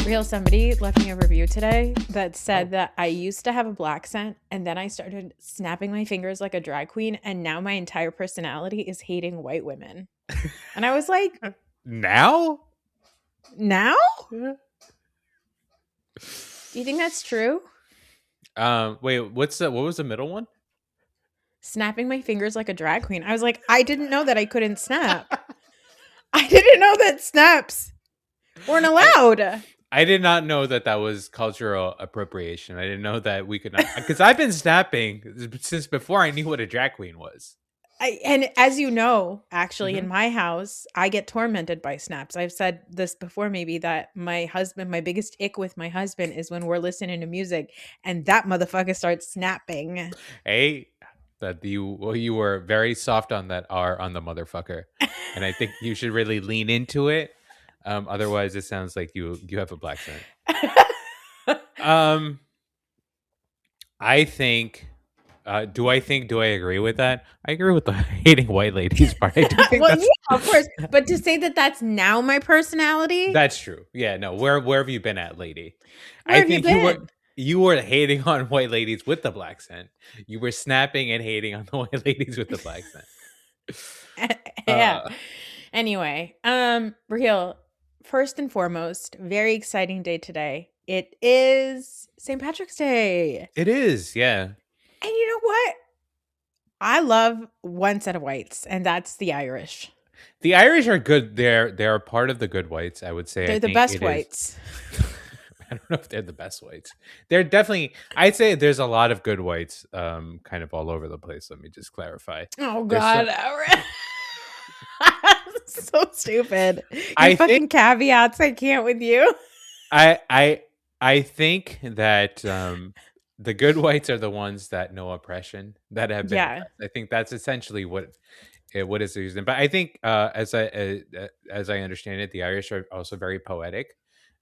Real, somebody left me a review today that said that I used to have a black scent and then I started snapping my fingers like a drag queen, and now my entire personality is hating white women. And I was like, Now? now? Do you think that's true? Wait, what was the middle one? Snapping my fingers like a drag queen. I was like, I didn't know that I couldn't snap. I didn't know that snaps weren't allowed. I did not know that was cultural appropriation. I didn't know that we could not, because I've been snapping since before I knew what a drag queen was. And as you know, actually, in my house, I get tormented by snaps. I've said this before, maybe, that my biggest ick with my husband is when we're listening to music and that motherfucker starts snapping. Hey, that you were very soft on that R on the motherfucker, and I think you should really lean into it. Otherwise, it sounds like you have a black scent. I think. Do I agree with that? I agree with the hating white ladies part. I do think well, yeah, of course. But to say that that's now my personality, that's true. Yeah, no. Where have you been at, lady? Where have you been? You were hating on white ladies with the black scent. You were snapping and hating on the white ladies with the black scent. Yeah. Anyway, Raheel, first and foremost, very exciting day today. It is St. Patrick's Day. It is, yeah. And you know what? I love one set of whites, and that's the Irish. The Irish are good. They're part of the good whites, I would say. They're the best whites. I don't know if they're the best whites. They're definitely, I'd say there's a lot of good whites kind of all over the place. Let me just clarify. Oh, God. So stupid. I fucking caveats. I can't with you. I think that the good whites are the ones that know oppression, that have been. Yeah. I think that's essentially what is the reason. But I think as I understand it, the Irish are also very poetic.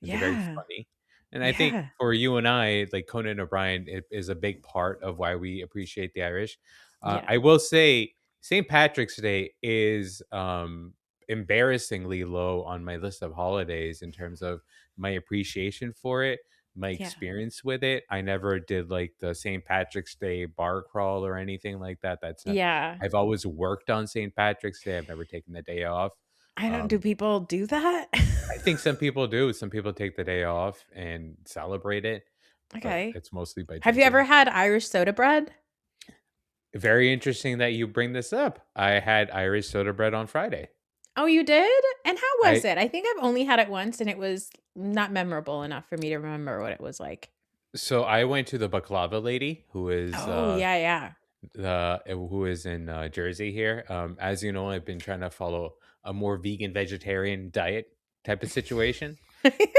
And they're very funny. And I think for you and I, like Conan O'Brien, it is a big part of why we appreciate the Irish. I will say St. Patrick's Day is embarrassingly low on my list of holidays in terms of my appreciation for it, my experience with it. I never did like the St. Patrick's Day bar crawl or anything like that. That's not, I've always worked on St. Patrick's Day. I've never taken the day off. I don't. Do people do that? I think some people do. Some people take the day off and celebrate it. Okay, it's mostly by. Have you ever had Irish soda bread? Very interesting that you bring this up. I had Irish soda bread on Friday. Oh, you did? And how was it? I think I've only had it once, and it was not memorable enough for me to remember what it was like. So I went to the baklava lady, who is who is in Jersey here. As you know, I've been trying to follow a more vegan vegetarian diet type of situation.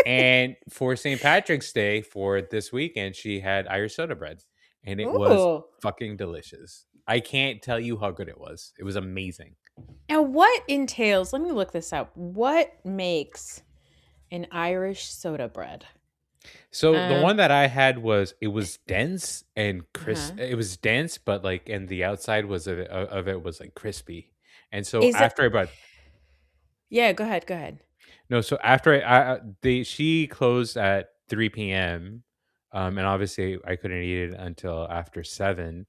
And for St. Patrick's Day for this weekend, she had Irish soda bread, and it was fucking delicious. I can't tell you how good it was. It was amazing. Now, what entails, let me look this up. What makes an Irish soda bread? So the one that I had was dense and crisp. It was dense, but like, and the outside was of it was like crispy. And so I brought. Yeah, go ahead. No, so after she closed at 3 p.m. And obviously I couldn't eat it until after 7.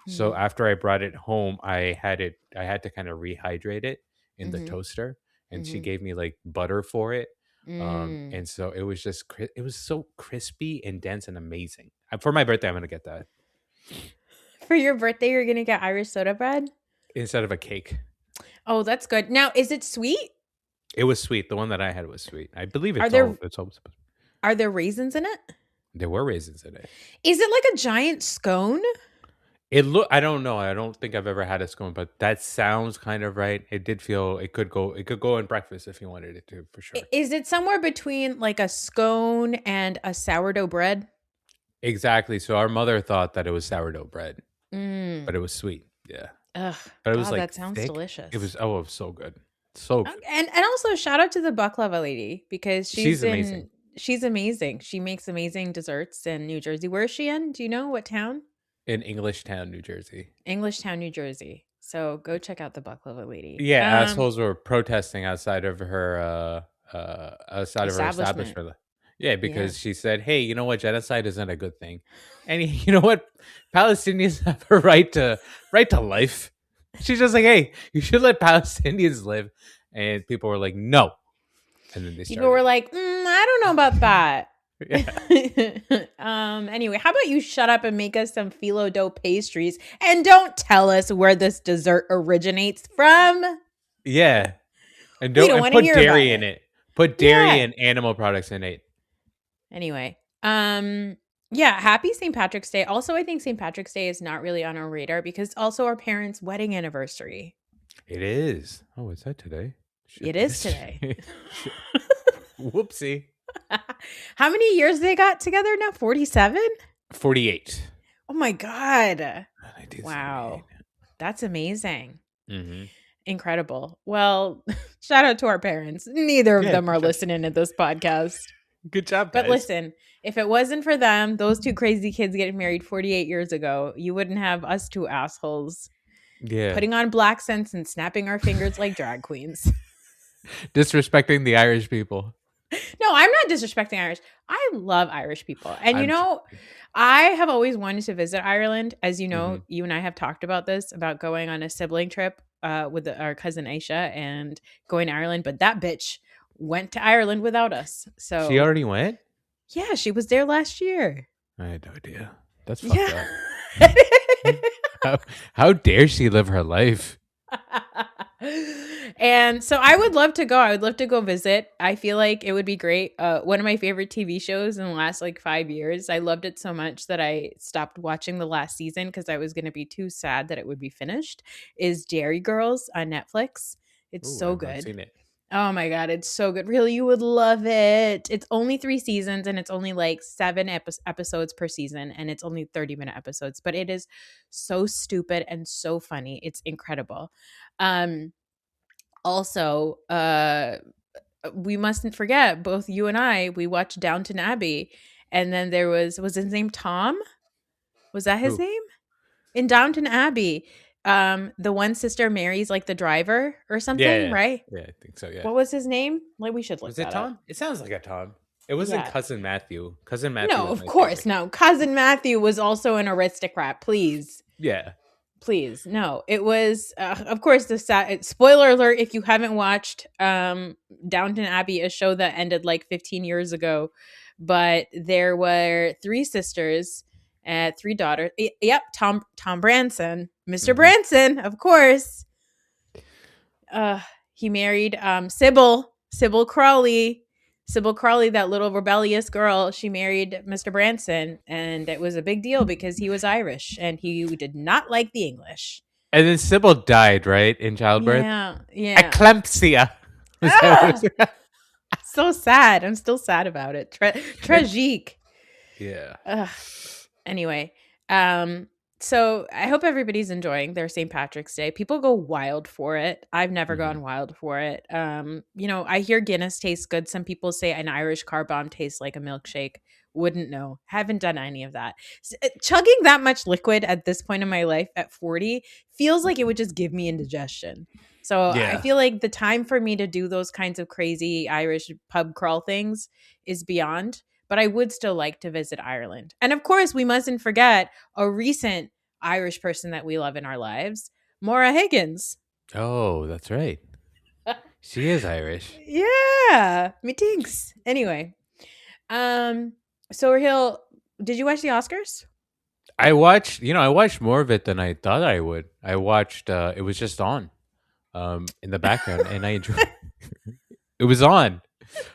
So after I brought it home, I had to kind of rehydrate it in the toaster, and she gave me like butter for it. And so it was just it was so crispy and dense and amazing. For my birthday, I'm gonna get that. For your birthday, you're gonna get Irish soda bread instead of a cake. Oh, that's good. Now, is it sweet? It was sweet. The one that I had was sweet. I believe it's all. Are there raisins in it? There were raisins in it. Is it like a giant scone? I don't know. I don't think I've ever had a scone, but that sounds kind of right. It did feel it could go in breakfast if you wanted it to, for sure. Is it somewhere between like a scone and a sourdough bread? Exactly. So our mother thought that it was sourdough bread, but it was sweet. Yeah. Ugh, but it was like that sounds thick. Delicious. It was it was so good. So good. And also shout out to the baklava lady, because she's amazing. She's amazing. She makes amazing desserts in New Jersey. Where is she in? Do you know what town? In Englishtown, New Jersey. Englishtown, New Jersey. So go check out the baklava lady. Yeah, assholes were protesting outside of her establishment. Yeah, Yeah. because she said, "Hey, you know what? Genocide isn't a good thing, and you know what? Palestinians have a right to life." She's just like, "Hey, you should let Palestinians live," and people were like, "No," and then they People were started. like, I don't know about that. Yeah, Anyway, how about you shut up and make us some phyllo dough pastries and don't tell us where this dessert originates from? yeah, and We don't don't and want to put hear about dairy in it. it. Put dairy Yeah. and animal products in it. Anyway, yeah, happy St. Patrick's Day. Also, I think St. Patrick's Day is not really on our radar because it's also our parents' wedding anniversary. It is. Oh, is that today? Shit, It I is missed today. it. Shit. Whoopsie. How many years they got together now? 47? 48. Oh my god. 1978. Wow. That's amazing. Mm-hmm. Incredible. Well, shout out to our parents. Neither of Yeah, them are listening to this podcast. good job, But guys. listen, if it wasn't for them, those two crazy kids getting married 48 years ago, you wouldn't have us two assholes Yeah. putting on black scents and snapping our fingers like drag queens. Disrespecting the Irish people. No, I'm not disrespecting Irish. I love Irish people. And I'm joking. I have always wanted to visit Ireland. As you know, Mm-hmm. you and I have talked about this, about going on a sibling trip with our cousin Aisha and going to Ireland. But that bitch went to Ireland without us. She So, already went? yeah, she was there last year. I had no idea. That's fucked Yeah. up. how, how dare she live her life? And so I would love to go. I would love to go visit. I feel like it would be great. One of my favorite TV shows in the last like 5 years. I loved it so much that I stopped watching the last season because I was going to be too sad that it would be finished. Is Dairy Girls on Netflix? It's Ooh, so I've not good. seen it. Oh my god, it's so good. Really, you would love it. It's only 3 seasons and it's only like seven episodes per season, and it's only 30-minute episodes. But it is so stupid and so funny. It's incredible. Um, also, we mustn't forget, both you and I, we watched Downton Abbey, and then there was his name Tom? Was that his Who? name? In Downton Abbey, the one sister marries like the driver or Yeah, something, yeah. right? Yeah, I think so, yeah. What was his name? Like, we should look Was it that up. Tom? It sounds like a Tom. It wasn't Yeah. Cousin Matthew. Cousin Matthew No, was of my course, favorite. no. Cousin Matthew was also an aristocrat. Please, Yeah. please, no. It was, of course, the spoiler alert if you haven't watched Downton Abbey, a show that ended like 15 years ago. But there were three sisters, three daughters. Yep, Tom Branson, Mr. Mm-hmm. Branson, of course. He married Sybil Crawley. Sybil Crawley, that little rebellious girl, she married Mr. Branson, and it was a big deal because he was Irish and he did not like the English. And then Sybil died, right, in childbirth? Yeah, yeah. Eclampsia. Was that what Ah, it was? so sad. I'm still sad about it. Tragique. Yeah. Ugh. Anyway, so I hope everybody's enjoying their St. Patrick's Day. People go wild for it. I've never Mm-hmm. gone wild for it. I hear Guinness tastes good. Some people say an Irish car bomb tastes like a milkshake. Wouldn't know. Haven't done any of that. Chugging that much liquid at this point in my life at 40 feels like it would just give me indigestion. So I Yeah. feel like the time for me to do those kinds of crazy Irish pub crawl things is beyond. But I would still like to visit Ireland. And of course, we mustn't forget a recent Irish person that we love in our lives, Maura Higgins. Oh, that's right. She is Irish. Yeah, me thinks. Anyway, so Raheel, did you watch the Oscars? I watched more of it than I thought I would. I watched it was just on in the background and I enjoyed it was on.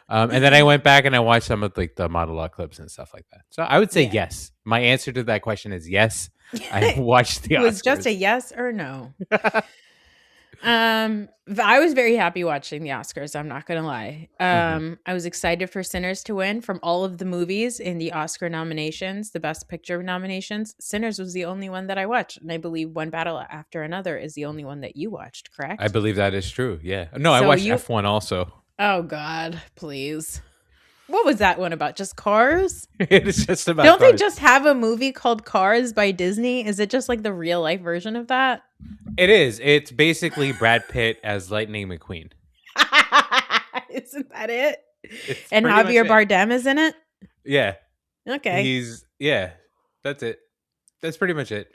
And then I went back and I watched some of like the monologue clips and stuff like that. So I would say Yeah. yes. My answer to that question is yes. I watched the It was just Oscars. a yes or no. I was very happy watching the Oscars. I'm not gonna lie. I was excited for Sinners to win. From all of the movies in the Oscar nominations, the Best Picture nominations, Sinners was the only one that I watched, and I believe One Battle After Another is the only one that you watched. Correct? I believe that is true. Yeah. No, I So watched you- F1 also. Oh God, please. What was that one about? Just cars? It is just about Don't they cars. just have a movie called Cars by Disney? Is it just like the real life version of that? It is. It's basically Brad Pitt as Lightning McQueen. Isn't that it? It's And pretty much Javier it. Bardem is in it? Yeah. Okay. Yeah. That's it. That's pretty much it.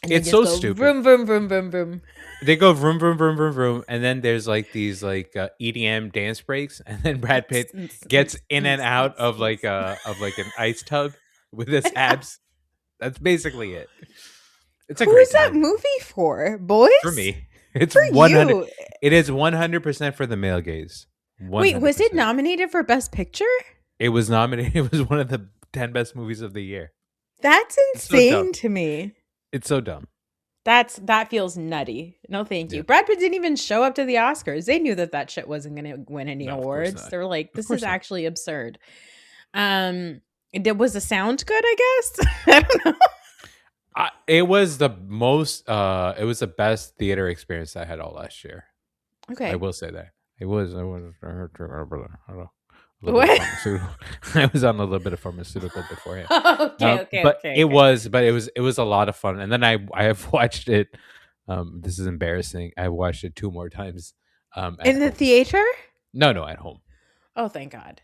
And they It's just so go stupid. vroom, vroom, vroom, vroom, vroom. They go vroom vroom vroom vroom vroom, and then there's like these like EDM dance breaks, and then Brad Pitt gets in and out of like an ice tub with his abs. That's basically it. It's a great Who's that time movie for? for Boys? me. It's For 100. you. It is 100% for the male gaze. Wait, was it 100%. nominated for Best Picture? It was nominated. It was one of the 10 best movies of the year. That's It's so dumb. insane to me. It's so dumb. That feels nutty. No, thank you. Yeah. Brad Pitt didn't even show up to the Oscars. They knew that that shit wasn't going to win any No, of course awards. not. They were like, Of "This is course not. actually absurd." Was the sound good? I guess I don't know. It was the most. It was the best theater experience I had all last year. I Okay, will say that it was. I was. I don't know, a little bit of what? pharmaceutical. I was on a little bit of pharmaceutical beforehand. Okay, okay, But okay, it okay. was. But it was a lot of fun. And then I have watched it. This is embarrassing. I watched it 2 more times. At In the home. theater? No, at home. Oh, thank God.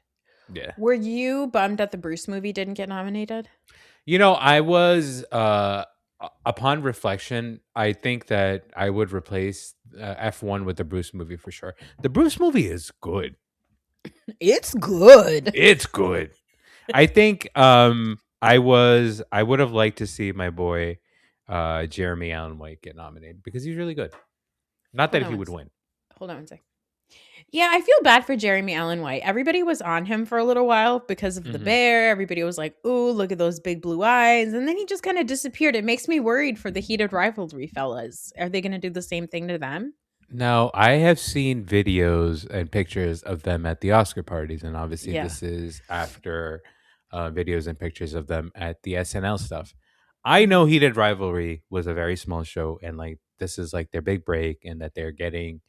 Yeah. Were you bummed that the Bruce movie didn't get nominated? I was upon reflection, I think that I would replace F1 with the Bruce movie for sure. The Bruce movie is good. It's good. It's good. I think I would have liked to see my boy Jeremy Allen White get nominated because he's really good. Not Hold that on he one would sec. win. Hold on one sec. Yeah, I feel bad for Jeremy Allen White. Everybody was on him for a little while because of the Hmm. bear. Everybody was like, "Ooh, look at those big blue eyes." And then he just kind of disappeared. It makes me worried for the heated rivalry fellas. Are they going to do the same thing to them? Now, I have seen videos and pictures of them at the Oscar parties, and obviously, Yeah. this is after videos and pictures of them at the SNL stuff. I know Mhm. Heated Rivalry was a very small show, and like this is like their big break, and that they're getting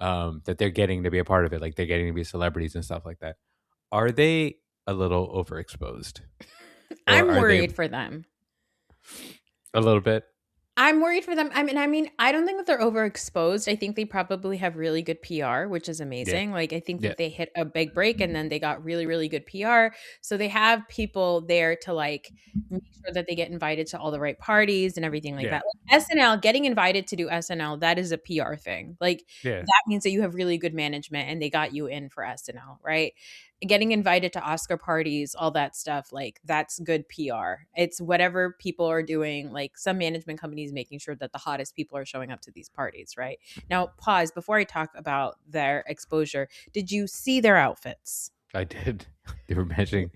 to be a part of it, like they're getting to be celebrities and stuff like that. Are they a little overexposed, or I'm are they worried for them. a little bit? I'm worried for them. I mean, I don't think that they're overexposed. I think they probably have really good PR, which is Yeah, amazing. Like, I think yeah, that they hit a big break and then they got really, really good PR. So they have people there to like make sure that they get invited to all the right parties and everything like yeah, that. Like SNL, getting invited to do SNL, that is a PR thing. Like, yeah, that means that you have really good management and they got you in for SNL, right? Getting invited to Oscar parties, all that stuff, like that's good PR. It's whatever people are doing, like some management companies making sure that the hottest people are showing up to these parties, right? Now, pause before I talk about their exposure. Did you see their outfits? I did. They were matching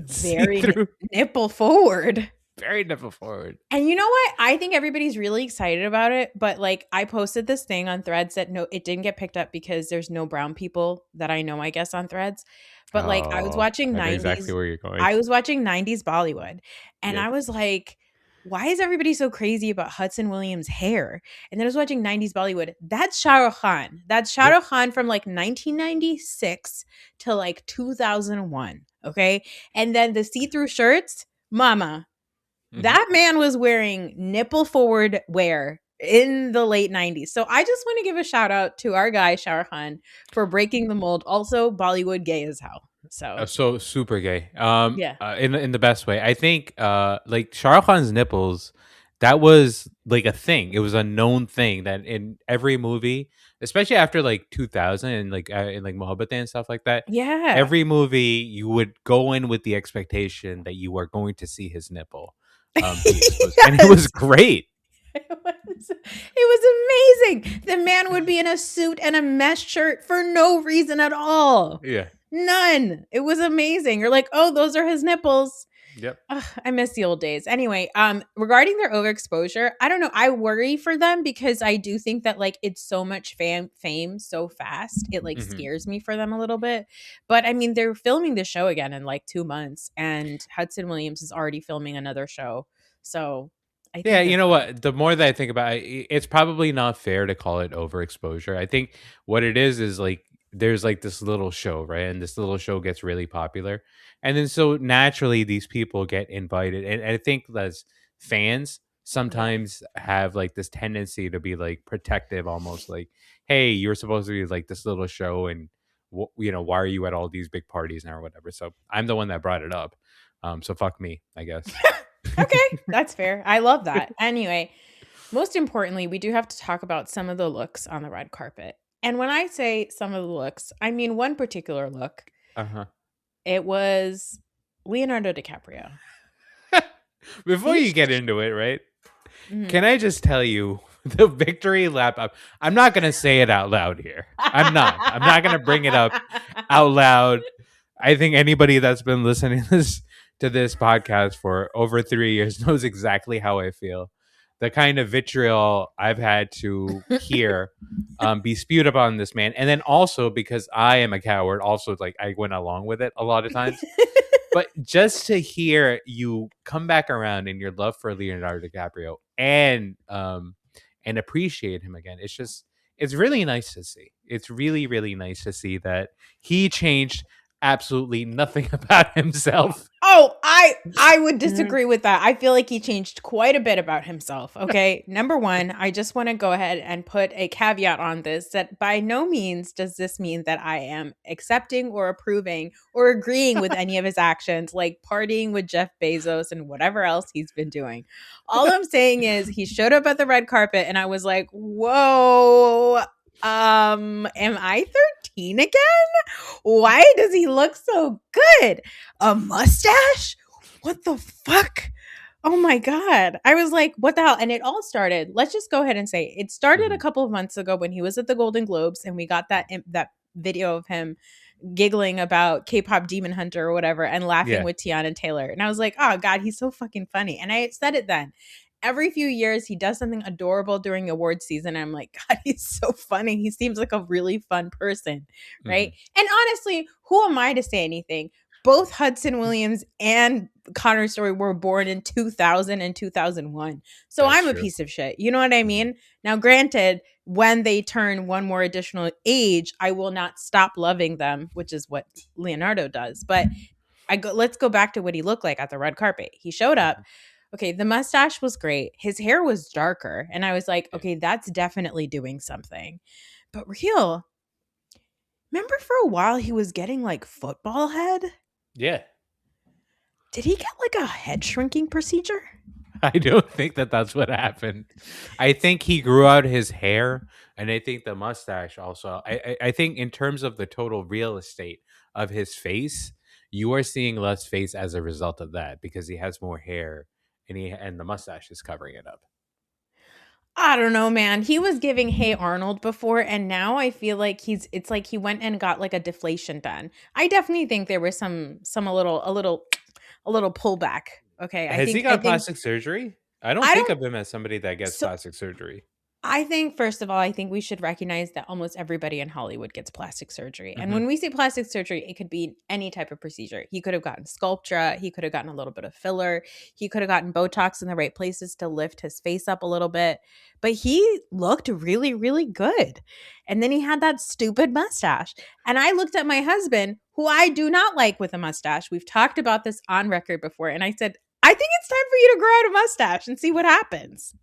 see Very through, nipple forward. very nipple forward. And you know what? I think everybody's really excited about it, but like I posted this thing on Threads that no, it didn't get picked up because there's no brown people that I know, I guess, on Threads. But like Oh, I know exactly where you're going. I was watching 90s Bollywood and Yep. I was like, why is everybody so crazy about Hudson Williams' hair? And then I was watching 90s Bollywood. That's Shah Rukh Khan. That's Shah Yep. Rukh Khan from like 1996 to like 2001. Okay. And then the see through shirts, mama, Hmm. that man was wearing nipple forward wear in the late 90s. So I just want to give a shout out to our guy Shah Rukh Khan for breaking the mold. Also, Bollywood gay as hell. So So super gay. yeah. In the best way. I think like Shah Rukh Khan's nipples, that was like a thing. It was a known thing that in every movie, especially after like 2000 and like in like Mohabbat and stuff like that, Yeah. every movie you would go in with the expectation that you are going to see his nipple be exposed. And it was Yes. great. It was amazing. The man would be in a suit and a mesh shirt for no reason at all. Yeah. None. It was amazing. You're like, oh, those are his nipples. Yep. Ugh, I miss the old days. Anyway, regarding their overexposure, I don't know. I worry for them because I do think that like it's so much fame so fast. It like Hmm. scares me for them a little bit. But I mean, they're filming the show again in like 2 months, and Hudson Williams is already filming another show. So I Yeah, think you they're know fine. what? The more that I think about it, it's probably not fair to call it overexposure. I think what it is like there's like this little show, right? And this little show gets really popular. And then so naturally these people get invited. And I think as fans Yeah. sometimes have like this tendency to be like protective, almost like, hey, you're supposed to be like this little show and why are you at all these big parties now or whatever. So I'm the one that brought it up. So fuck me, I guess. Okay, that's fair. I love that. Anyway, most importantly, we do have to talk about some of the looks on the red carpet. And when I say some of the looks, I mean one particular look. Uh-huh. It was Leonardo DiCaprio. Before He you sh- get into it, right? Mhm. Can I just tell you the victory lap up? I'm not gonna say it out loud here. I'm not. I'm not gonna bring it up out loud. I think anybody that's been listening to this podcast for over 3 years knows exactly how I feel. The kind of vitriol I've had to hear be spewed upon this man, and then also because I am a coward, also like I went along with it a lot of times. But just to hear you come back around in your love for Leonardo DiCaprio and appreciate him again, it's really nice to see. It's really, really nice to see that he changed absolutely nothing about himself. Oh, I would disagree with that. I feel like he changed quite a bit about himself. Okay. Number one, I just want to go ahead and put a caveat on this that by no means does this mean that I am accepting or approving or agreeing with any of his actions, like partying with Jeff Bezos and whatever else he's been doing. All I'm saying is he showed up at the red carpet and I was like, whoa, am I 13 again? Why does he look so good? A mustache? What the fuck? Oh my god. I was like, what the hell? And it all started. Let's just go ahead and say it started a Mhm. couple of months ago when he was at the Golden Globes and we got that video of him giggling about K-pop Demon Hunter or whatever and laughing Yeah. with Tiana Taylor. And I was like, "Oh god, he's so fucking funny." And I said it then. Every few years he does something adorable during award season. And I'm like, God, he's so funny. He seems like a really fun person, right? Mhm. And honestly, who am I to say anything? Both Hudson Williams and Connor Story were born in 2000 and 2001. So That's I'm a true. piece of shit. You know what I Mhm. mean? Now, granted, when they turn one more additional age, I will not stop loving them, which is what Leonardo does. But let's go back to what he looked like at the red carpet. He showed up. Mhm. Okay, the mustache was great. His hair was darker, and I was like, Yeah. okay, that's definitely doing something. But real, remember for a while he was getting like football head? Yeah. Did he get like a head shrinking procedure? I don't think that that's what happened. I think he grew out his hair, and I think the mustache also. I think in terms of the total real estate of his face, you are seeing less face as a result of that because he has more hair, and the mustache is covering it up. I don't know, man. He was giving Hey Arnold before, and now I feel like it's like he went and got like a deflation done. I definitely think there was some a little pullback. Okay. I Has he think I got think plastic surgery? I don't I think don't of him as somebody that gets so plastic surgery. I think, first of all, I think we should recognize that almost everybody in Hollywood gets plastic surgery. And Hmm. when we say plastic surgery, it could be any type of procedure. He could have gotten Sculptra. He could have gotten a little bit of filler. He could have gotten Botox in the right places to lift his face up a little bit. But he looked really, really good. And then he had that stupid mustache. And I looked at my husband, who I do not like with a mustache. We've talked about this on record before. And I said, I think it's time for you to grow out a mustache and see what happens.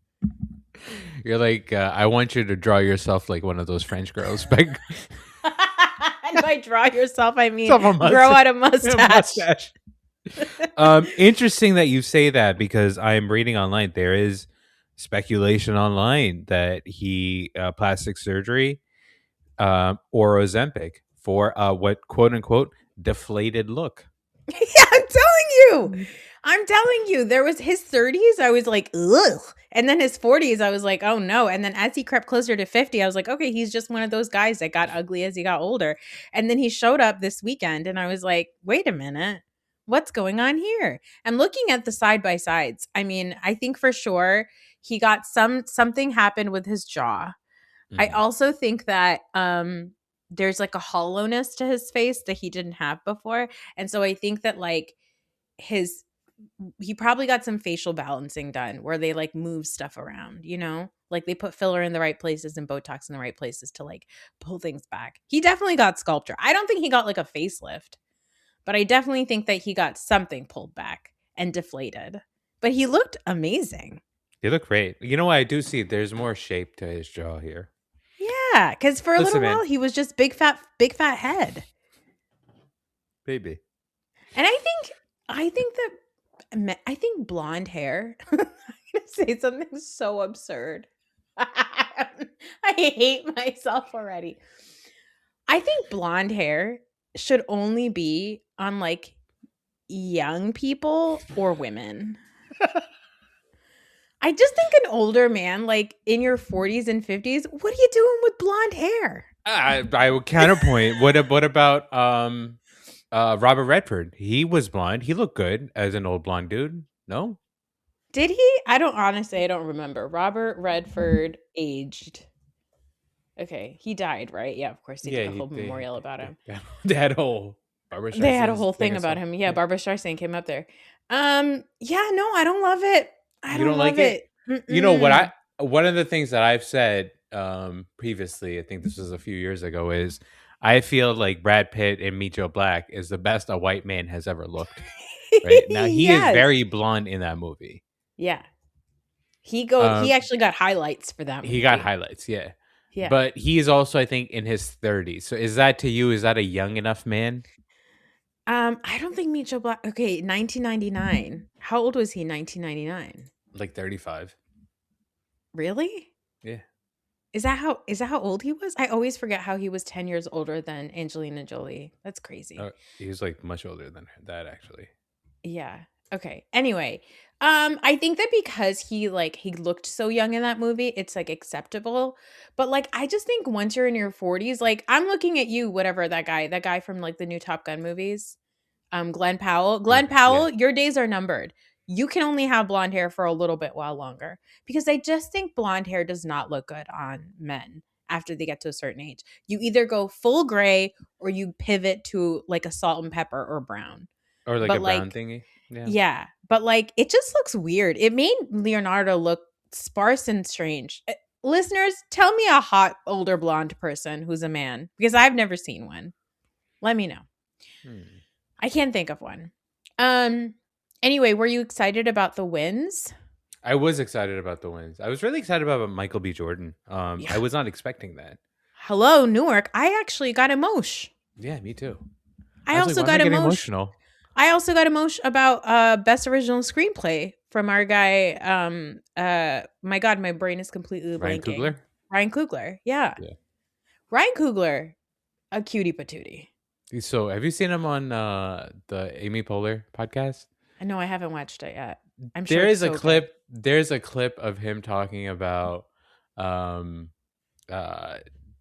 You're like, I want you to draw yourself like one of those French girls, but And by draw yourself, I mean Yourself a grow out a a mustache. mustache. Interesting that you say that because I'm reading online. There is speculation online that he plastic surgery or Ozempic for what quote unquote deflated look. Yeah, I'm telling you, there was his 30s. I was like, ugh. And then his 40s, I was like, oh no. And then as he crept closer to 50, I was like, okay, he's just one of those guys that got ugly as he got older. And then he showed up this weekend, and I was like, wait a minute. What's going on here? I'm looking at the side by sides. I mean, I think for sure he got something happened with his jaw. I Mhm. also think that there's like a hollowness to his face that he didn't have before. And so I think that like his he probably got some facial balancing done where they like move stuff around, you know? Like they put filler in the right places and Botox in the right places to like pull things back. He definitely got Sculptra. I don't think he got like a facelift, but I definitely think that he got something pulled back and deflated. But he looked amazing. They look great. You know what? I do see there's more shape to his jaw here. Yeah, because for a little Listen, man, while he was just big fat head. Baby. And I think blonde hair. I'm gonna say something so absurd. I hate myself already. I think blonde hair should only be on like young people or women. I just think an older man, like in your 40s and 50s, what are you doing with blonde hair? I would counterpoint. What about Robert Redford? He was blonde. He looked good as an old blonde dude. No? Did he? I don't remember. Robert Redford aged. Okay, he died, right? Yeah, of course they Yeah, did a whole memorial about him. they had a whole Barbara They had a Streisand's whole thing thing as about well. him. Yeah, Yeah. Barbara Streisand came up there. Yeah, no, I don't love it. I You don't don't like love it? it. You know what Mm-mm. one of the things that I've said previously, I think this was a few years ago, is I feel like Brad Pitt in Meet Joe Black is the best a white man has ever looked. Right? Now he is Yes. very blonde in that movie. Yeah. He Um actually got highlights for that he got movie. highlights, yeah. Yeah. But he is also, I think, in his 30s. So is that to you, is that a young enough man? I don't think Meet Joe Black. Okay, 1999. How old was he? 1999. Like 35. Really? Yeah. Is that how old he was? I always forget how he was 10 years older than Angelina Jolie. That's crazy. He was like much older than that actually. Yeah. Okay. Anyway, I think that because he looked so young in that movie, it's like acceptable. But like I just think once you're in your 40s, like I'm looking at you, whatever that guy from like the new Top Gun movies. Glenn Powell. Glenn Yeah. Powell, your days are numbered. You can only have blonde hair for a little bit while longer because I just think blonde hair does not look good on men after they get to a certain age. You either go full gray or you pivot to like a salt and pepper or brown. Or like a But brown like, thingy. Yeah. yeah, but like it just looks weird. It made Leonardo look sparse and strange. Listeners, tell me a hot older blonde person who's a man because I've never seen one. Let me know. Hmm. I can't think of one. Um anyway, were you excited about the wins? I was excited about the wins. I was really excited about Michael B. Jordan. I Yeah. was not expecting that. Hello, Newark. I actually got emotion. Yeah, me too. I I was like, also why am I got getting emotion. emotional? I also got emotion about best original screenplay from our guy my god, my brain is completely Ryan blanking. Coogler? Ryan Coogler. Yeah. Yeah. Ryan Coogler, a cutie patootie. So have you seen him on the Amy Poehler podcast? I know I haven't watched it yet. I'm sure There it's is a so good. clip. There's a clip of him talking about um uh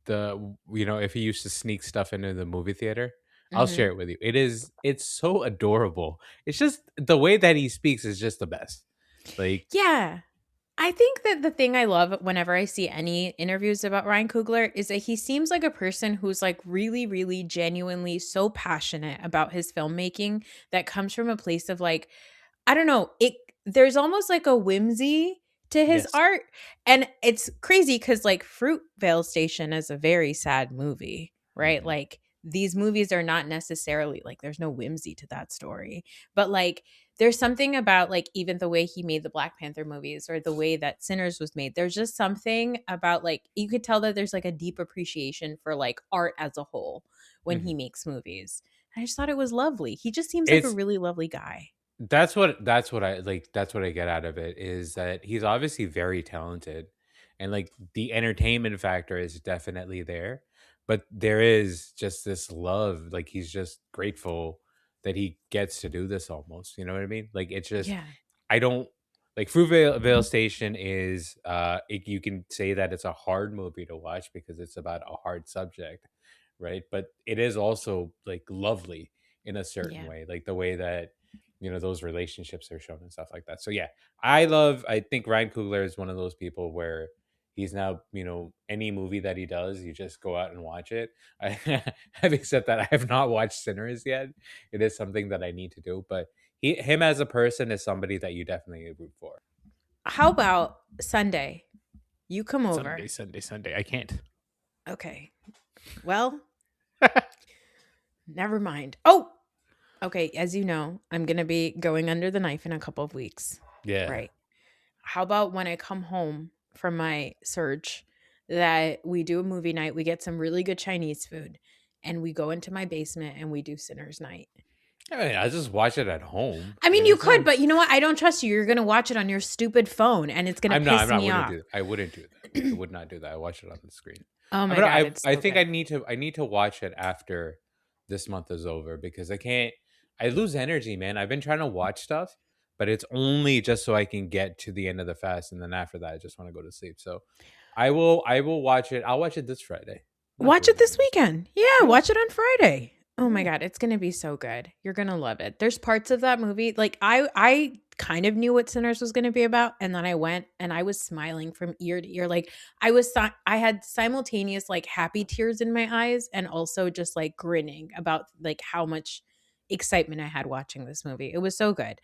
if he used to sneak stuff into the movie theater. I'll share Mhm. it with you. It's so adorable. It's just the way that he speaks is just the best. Like, Yeah. I think that the thing I love whenever I see any interviews about Ryan Coogler is that he seems like a person who's like really, really genuinely so passionate about his filmmaking that comes from a place of like, I don't know, it there's almost like a whimsy to his yes. art. And it's crazy because like Fruitvale Station is a very sad movie, right? Mhm. Like these movies are not necessarily like there's no whimsy to that story. But like there's something about like even the way he made the Black Panther movies or the way that Sinners was made. There's just something about like you could tell that there's like a deep appreciation for like art as a whole when Mhm. he makes movies. I just thought it was lovely. He just seems like a It's really lovely guy. that's what I like. That's what I get out of it is that he's obviously very talented, and like the entertainment factor is definitely there, but there is just this love. Like he's just grateful that he gets to do this almost. You know what I mean? Like it's just Yeah. I don't like Fruitvale Station is you can say that it's a hard movie to watch because it's about a hard subject, right? But it is also like lovely in a certain Yeah. way, like the way that those relationships are shown and stuff like that. So yeah, I think Ryan Coogler is one of those people where he's now, any movie that he does, you just go out and watch it. Having said that, I have not watched Sinners yet. It is something that I need to do, but him as a person is somebody that you definitely root for. How about Sunday? You come over. Sunday. I can't. Okay. Well, never mind. Oh, okay. As you know, I'm going to be going under the knife in a couple of weeks. Yeah. Right. How about when I come home from my search that we do a movie night, we get some really good Chinese food and we go into my basement and we do Sinners Night. I mean, I just watch it at home. I mean, you It's not. could, but you know what? I don't trust you. You're going to watch it on your stupid phone and it's going to I'm not. I'm piss not. me Wouldn't off. do. I wouldn't do that. I would not do that. I watch it on the screen. Oh I my mean, god, I. it's I so think good. I need to. I need to watch it after this month is over because I can't. I lose energy, man. I've been trying to watch stuff, but it's only just so I can get to the end of the fast, and then after that, I just want to go to sleep. So, I will. I will watch it. I'll watch it this Friday. Not Watch doing it that. this weekend. Yeah, Yeah. watch it on Friday. Oh my Yeah. god, it's going to be so good. You're going to love it. There's parts of that movie like I kind of knew what Sinners was going to be about, and then I went and I was smiling from ear to ear. Like I had simultaneous like happy tears in my eyes and also just like grinning about like how much excitement I had watching this movie. It was so good.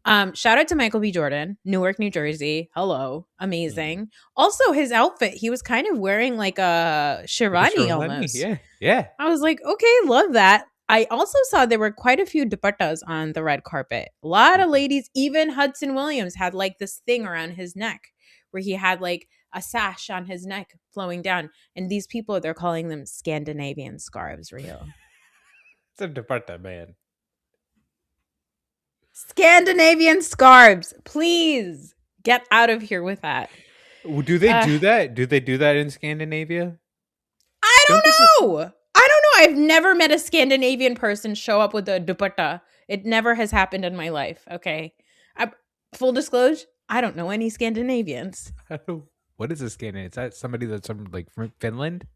Shout out to Michael B. Jordan, Newark, New Jersey. Hello. Mhm. Amazing. Also, his outfit, he was kind of wearing like a Like a Shirvani Sherlani. almost. Yeah. Yeah. I was like, okay, love that. I also saw there were quite a few dupattas on the red carpet. A lot of Mhm. ladies, even Hudson Williams had like this thing around his neck where he had like a sash on his neck flowing down. And these people, they're calling them Scandinavian scarves, Raheel. It's a department, man. Scandinavian scarves. Please get out of here with that. Do they Uh, do that? Do they do that in Scandinavia? I Don't they just? don't know. I don't know. I've never met a Scandinavian person show up with a dupatta. It never has happened in my life. Okay. I, full disclosure, I don't know any Scandinavians. I don't. What is a Scandinavian? Is that somebody that's from like from Finland?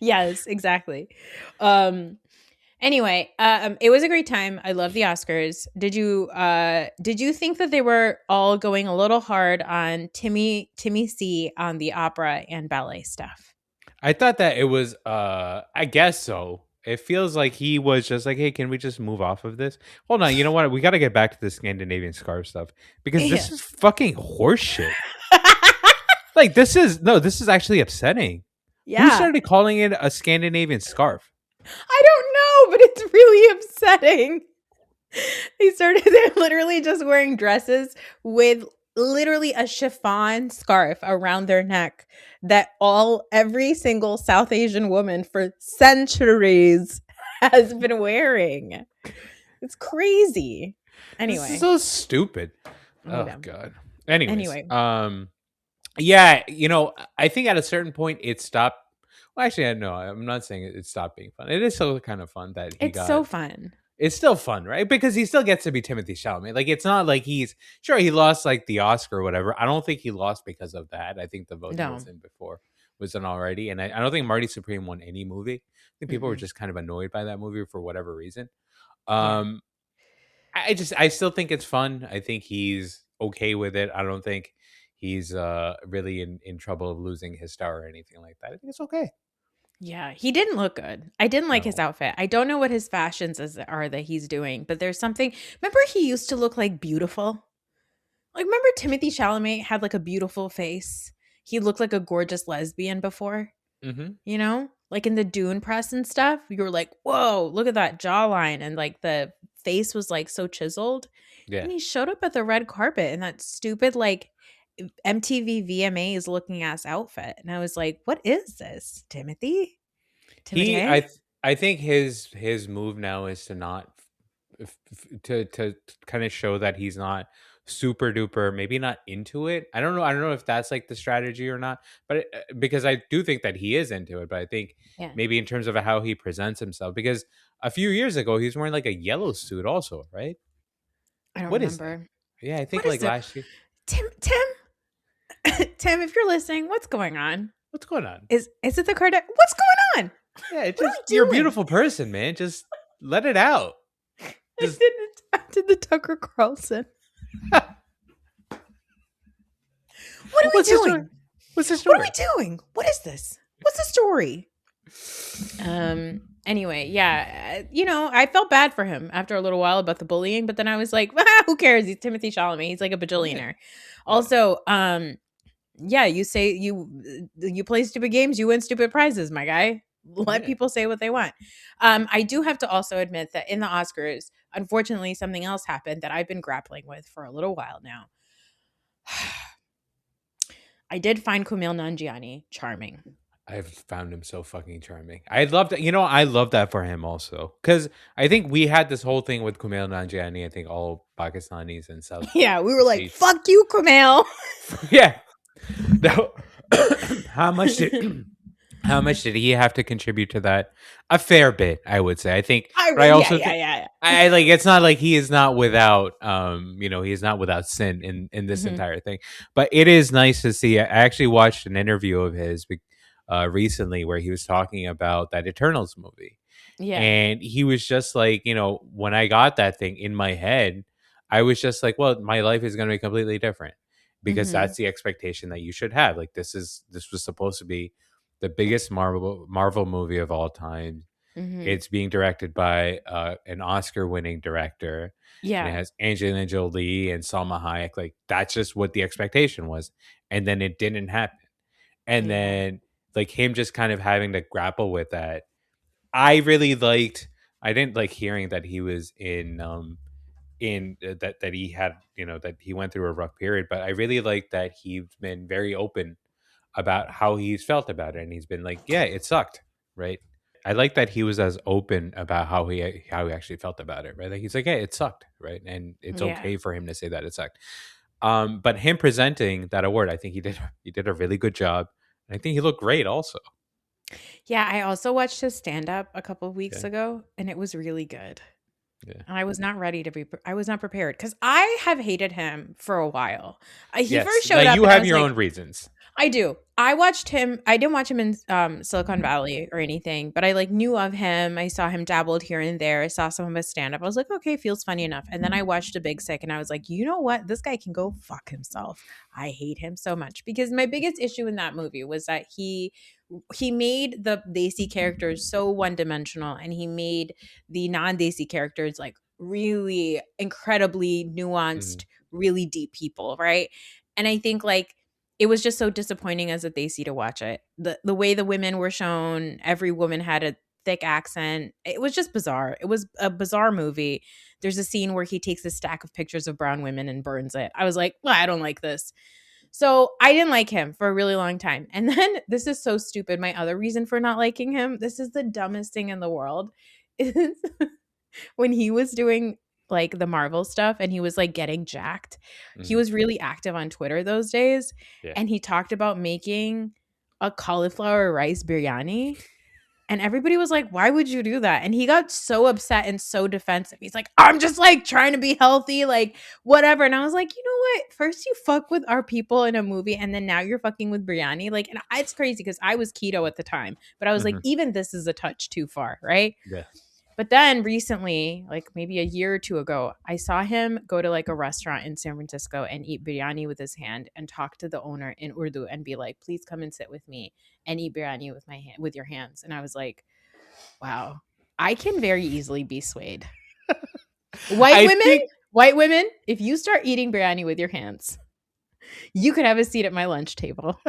Yes, exactly. Um anyway, it was a great time. I love the Oscars. Did you think that they were all going a little hard on Timmy C on the opera and ballet stuff? I thought that it was. I guess so. It feels like he was just like, hey, can we just move off of this? Hold on, you know what? We got to get back to the Scandinavian scarf stuff because Yeah. this is fucking horseshit. Like this is no, this is actually upsetting. Who Yeah. started calling it a Scandinavian scarf? I don't know, but it's really upsetting. They're literally just wearing dresses with literally a chiffon scarf around their neck that every single South Asian woman for centuries has been wearing. It's crazy. This is Anyway, so stupid. I Oh know. god. Anyways, Anyway, yeah, I think at a certain point it stopped. Well, actually, no, I'm not saying it stopped being fun. It is still kind of fun that he it's got. so fun. It's still fun, right? Because he still gets to be Timothy Chalamet. Like it's not like he's sure he lost like the Oscar or whatever. I don't think he lost because of that. I think the voting No. was in before was done already, and I don't think Marty Supreme won any movie. I think people were Mm-mm. just kind of annoyed by that movie for whatever reason. Yeah. Um, I still think it's fun. I think he's okay with it. I don't think he's really in trouble of losing his star or anything like that. I think it's okay. Yeah, he didn't look good. I didn't like his No. outfit. I don't know what his are that he's doing, but there's something. Remember, he used to look like beautiful. Like, remember Timothy Chalamet had like a beautiful face. He looked like a gorgeous lesbian before. Mm-hmm. Like in the Dune press and stuff. You were like, whoa, look at that jawline, and like the face was like so chiseled. Yeah. And he showed up at the red carpet in that stupid like MTV VMAs looking ass outfit, and I was like, what is this, Timothy? He Timothy? I think his move now is to not to kind of show that he's not super duper maybe not into it. I don't know if that's like the strategy or not, but because I do think that he is into it, but I think Yeah. maybe in terms of how he presents himself because a few years ago he was wearing like a yellow suit also, right? I don't What is that? remember. Yeah, I think What like is it? last year. Tim, Tim, if you're listening, what's going on? What's going on? Is it the card? What's going on? Yeah, it's What are just we you're a doing? beautiful person, man. Just let it out. Just I did the Tucker Carlson. What are we what's the story? doing? What's the What are story? we doing? What is this? What's the story? Anyway, yeah, I felt bad for him after a little while about the bullying, but then I was like, who cares? He's Timothy Chalamet. He's like a Yeah, bajillionaire. yeah. Also, yeah, you say you play stupid games, you win stupid prizes, my guy. Let Yeah. people say what they want. I do have to also admit that in the Oscars, unfortunately, something else happened that I've been grappling with for a little while now. I did find Kumail Nanjiani charming. I've found him so fucking charming. I love that. I love that for him also because I think we had this whole thing with Kumail Nanjiani. I think all Pakistanis and Yeah, we were Southeast like, Asians. "Fuck you, Kumail." Yeah. Now, how much did how much did he have to contribute to that? A fair bit, I would say. I think, but I Yeah, also yeah, think yeah, I like it's not like he is not without he is not without sin in yeah. this entire thing. But it is nice to see. I actually watched an interview of his recently where he was talking about that Eternals movie. Yeah. And he was just like, when I got that thing in my head, I was just like, well, my life is going to be completely different because Mhm. that's the expectation that you should have. Like this was supposed to be the biggest Marvel movie of all time. Mhm. It's being directed by an Oscar-winning director, and it Yeah. has Angelina Jolie and Salma Hayek. Like that's just what the expectation was, and then it didn't happen. And Yeah. then like him just kind of having to grapple with that. I really liked. I didn't like hearing that he was in that he had that he went through a rough period, but I really liked that he's been very open about how he's felt about it, and he's been like, yeah, it sucked, right? I like that he was as open about how he actually felt about it, right? Like he's like, yeah, it sucked, right? And it's Yeah. okay for him to say that it sucked. But him presenting that award, I think he did a really good job. And I think he looked great also. Yeah, I also watched his stand-up a couple of weeks Yeah. ago, and it was really good. Yeah. And I was not ready to be I was not prepared because I have hated him for a while. He Yes. first Now showed up you and I have was your like, own reasons. I do. I didn't watch him in Silicon Valley or anything, but I like knew of him. I saw him dabbled here and there. I saw some of his stand up. I was like, okay, feels funny enough. And then I watched A Big Sick and I was like, you know what? This guy can go fuck himself. I hate him so much because my biggest issue in that movie was that he made the Desi characters so one-dimensional and he made the non-Desi characters like really incredibly Mhm. nuanced, really deep people, right? And I think like it was just so disappointing as a Desi to watch it. The way the women were shown, every woman had a thick accent. It was just bizarre. It was a bizarre movie. There's a scene where he takes a stack of pictures of brown women and burns it. I was like, well, I don't like this. So I didn't like him for a really long time. And then this is so stupid. My other reason for not liking him, this is the dumbest thing in the world, is when he was doing like the Marvel stuff and he was like getting jacked. He Mhm. was really active on Twitter those days Yeah. and he talked about making a cauliflower rice biryani. And everybody was like, why would you do that? And he got so upset and so defensive. He's like, I'm just like trying to be healthy, like whatever. And I was like, you know what? First you fuck with our people in a movie and then now you're fucking with biryani. Like, and it's crazy because I was keto at the time, but I was like, Mhm. even this is a touch too far, right? Yeah. But then recently, like maybe a year or two ago, I saw him go to like a restaurant in San Francisco and eat biryani with his hand and talk to the owner in Urdu and be like, "Please come and sit with me and eat biryani with my hand with your hands." And I was like, "Wow, I can very easily be swayed." White I women, think white women, if you start eating biryani with your hands, you could have a seat at my lunch table.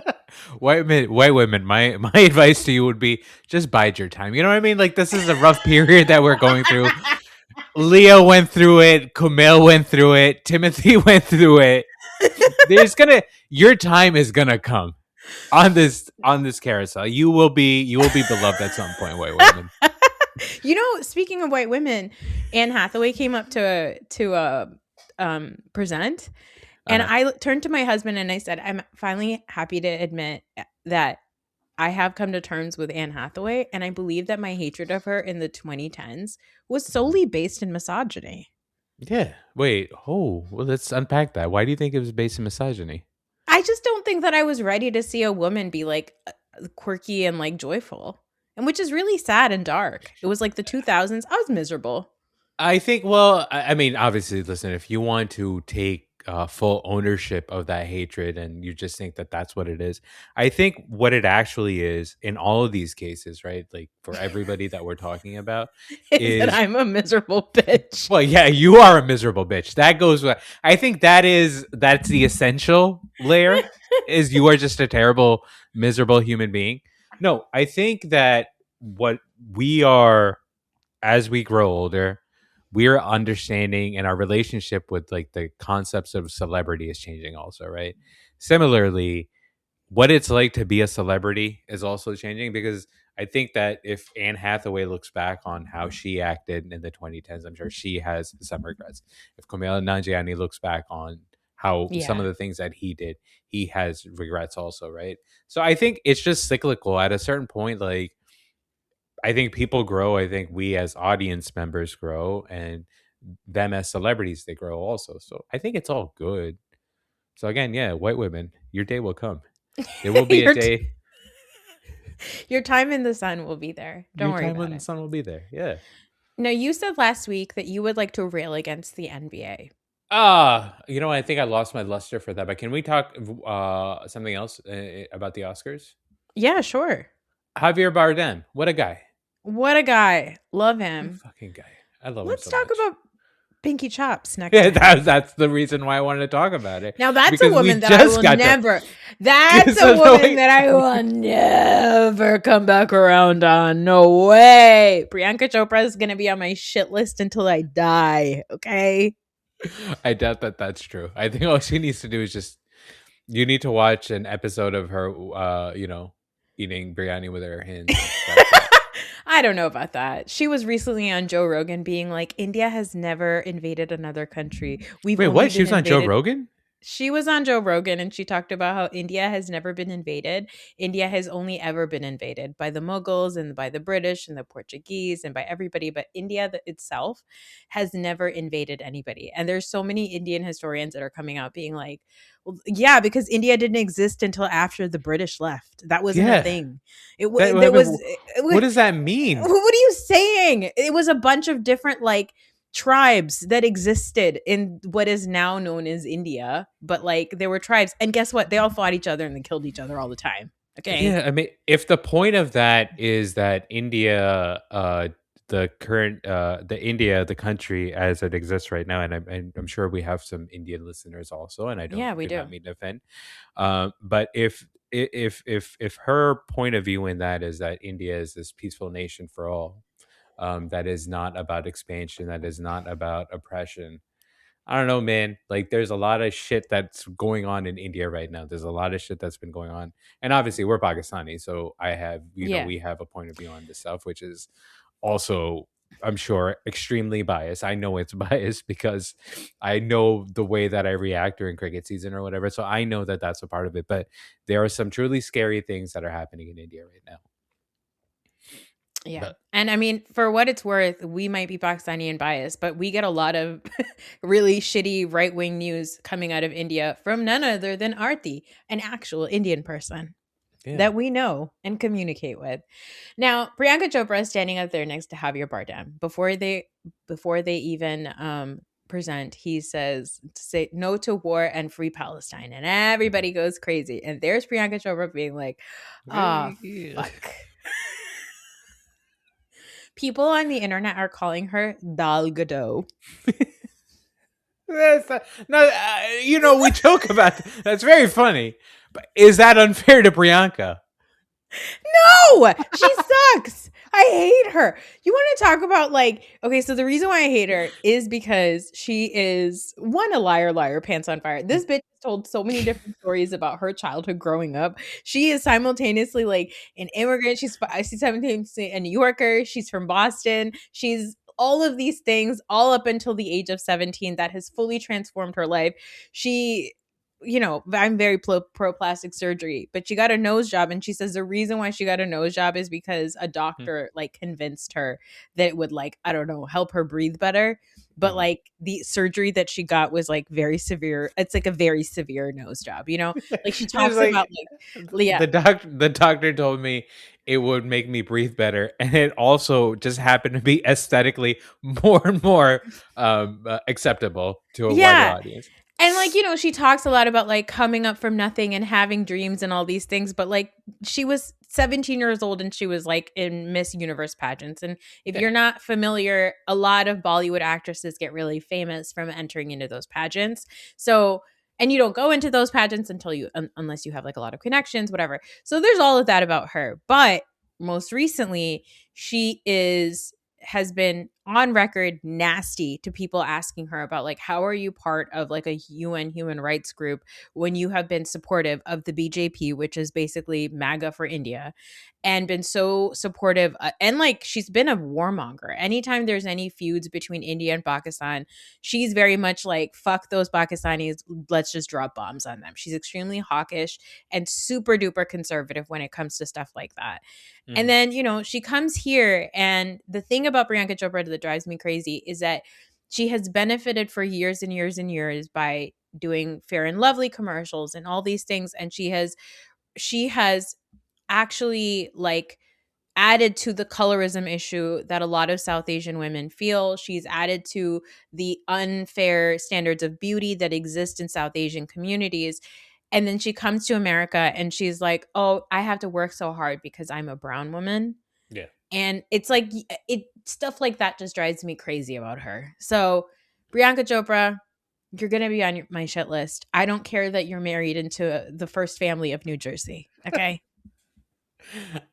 white women. My advice to you would be just bide your time. You know what I mean? Like this is a rough period that we're going through. Leo went through it. Kumail went through it. Timothy went through it. Your time is gonna come on this carousel. You will be beloved at some point, white women. You know, speaking of white women, Anne Hathaway came up to present, and Uh-huh. I turned to my husband and I said, "I'm finally happy to admit that I have come to terms with Anne Hathaway, and I believe that my hatred of her in the 2010s was solely based in misogyny. Yeah. Wait. Oh, well, let's unpack that. Why do you think it was based in misogyny? I just don't think that I was ready to see a woman be like quirky and like joyful." And which is really sad and dark. It was like the 2000s. I was miserable. I think. Well, I mean, obviously, listen. If you want to take full ownership of that hatred, and you just think that that's what it is, I think what it actually is in all of these cases, right? Like for everybody that we're talking about, Is that is I'm a miserable bitch. well, yeah, you are a miserable bitch. That goes with. I think that's the essential layer. Is you are just a terrible, miserable human being. No, I think that what we are as we grow older, we're understanding and our relationship with like the concepts of celebrity is changing also, right? Similarly, what it's like to be a celebrity is also changing, because I think that if Anne Hathaway looks back on how she acted in the 2010s, I'm sure she has some regrets. If Kumail Nanjiani looks back on how some of Yeah. the things that he did, he has regrets also, right? So I think it's just cyclical. At a certain point, like, I think people grow. I think we as audience members grow, and them as celebrities, they grow also. So I think it's all good. So again, yeah, white women, your day will come. There will be a your day. your time in the sun will be there. Don't Your worry time about when the it. sun will be there. Yeah. Now, you said last week that you would like to rail against the NBA. I think I lost my luster for that. But can we talk something else about the Oscars? Yeah, sure. Javier Bardem, what a guy! What a guy. Love What a him. fucking guy! I love him Let's so talk much. about Pinky Chops next Yeah, time. that's the reason why I wanted to talk about it, Now that's a because we woman that I just will got to. never. That's a So no, woman that I will never come back around on. No way. Priyanka Chopra is gonna be on my shit list until I die. Okay. I doubt that that's true. I think all she needs to do is just, you need to watch an episode of her, eating biryani with her hands, and that's it. I don't know about that. She was recently on Joe Rogan being like, India has never invaded another country. We've Wait, only what? She been was on Joe invaded. Rogan? She was on Joe Rogan and she talked about how India has never been invaded. India has only ever been invaded by the Mughals and by the British and the Portuguese and by everybody. But India itself has never invaded anybody. And there's so many Indian historians that are coming out being like, well, yeah, because India didn't exist until after the British left. That wasn't a Yeah. thing. It, That. there Wait, was, it what was, does that mean? what are you saying? It was a bunch of different like tribes that existed in what is now known as India, but like there were tribes, and guess what? They all fought each other and they killed each other all the time. Okay. Yeah, I mean, if the point of that is that India, the India, the country as it exists right now, and I'm sure we have some Indian listeners also, and Yeah, we do not do. mean to offend, but if her point of view in that is that India is this peaceful nation for all, that is not about expansion, that is not about oppression. I don't know, man. Like, there's a lot of shit that's going on in India right now. There's a lot of shit that's been going on, and obviously we're Pakistani, so Yeah. we have a point of view on this stuff, which is also, I'm sure, extremely biased. I know it's biased because I know the way that I react during cricket season or whatever. So I know that that's a part of it. But there are some truly scary things that are happening in India right now. Yeah. But And I mean, for what it's worth, we might be Pakistani and biased, but we get a lot of really shitty right wing news coming out of India from none other than Aarti, an actual Indian person yeah, that we know and communicate with. Now, Priyanka Chopra is standing up there next to Javier Bardem. Before they even present, he says to say no to war and free Palestine. And everybody goes crazy. And there's Priyanka Chopra being like, "Ah, fuck." People on the internet are calling her Dal Godot. no, we joke about that. That's very funny. But is that unfair to Priyanka? No, she sucks. I hate her. You want to talk about like, okay, so the reason why I hate her is because she is one, a liar, liar, pants on fire. This bitch has told so many different stories about her childhood growing up. She is simultaneously like an immigrant. She's 17, a New Yorker. She's from Boston. She's all of these things all up until the age of 17 that has fully transformed her life. She I'm very pro plastic surgery, but she got a nose job. And she says the reason why she got a nose job is because a doctor like convinced her that it would like, I don't know, help her breathe better. But Mhm. like the surgery that she got was like very severe. It's like a very severe nose job, Like she She's talks about like, like, yeah, the doctor told me it would make me breathe better, and it also just happened to be aesthetically more and more acceptable to a wider yeah. audience. And like, she talks a lot about like coming up from nothing and having dreams and all these things, but like she was 17 years old and she was like in Miss Universe pageants. And if Yeah. you're not familiar, a lot of Bollywood actresses get really famous from entering into those pageants. So, and you don't go into those pageants until unless you have like a lot of connections, whatever. So there's all of that about her. But most recently, she has been on record nasty to people asking her about like, how are you part of like a UN human rights group when you have been supportive of the BJP, which is basically MAGA for India, and been so supportive, and like she's been a warmonger. Anytime there's any feuds between India and Pakistan, she's very much like, fuck those Pakistanis, let's just drop bombs on them. She's extremely hawkish and super duper conservative when it comes to stuff like that. And Mhm. then, she comes here, and the thing about Priyanka Chopra that drives me crazy is that she has benefited for years and years and years by doing Fair and Lovely commercials and all these things, and she has actually like added to the colorism issue that a lot of South Asian women feel. She's added to the unfair standards of beauty that exist in South Asian communities. And then she comes to America and she's like, "Oh, I have to work so hard because I'm a brown woman." Yeah. And it's like it stuff like that just drives me crazy about her. So, Priyanka Chopra, you're going to be on my shit list. I don't care that you're married into the first family of New Jersey, okay?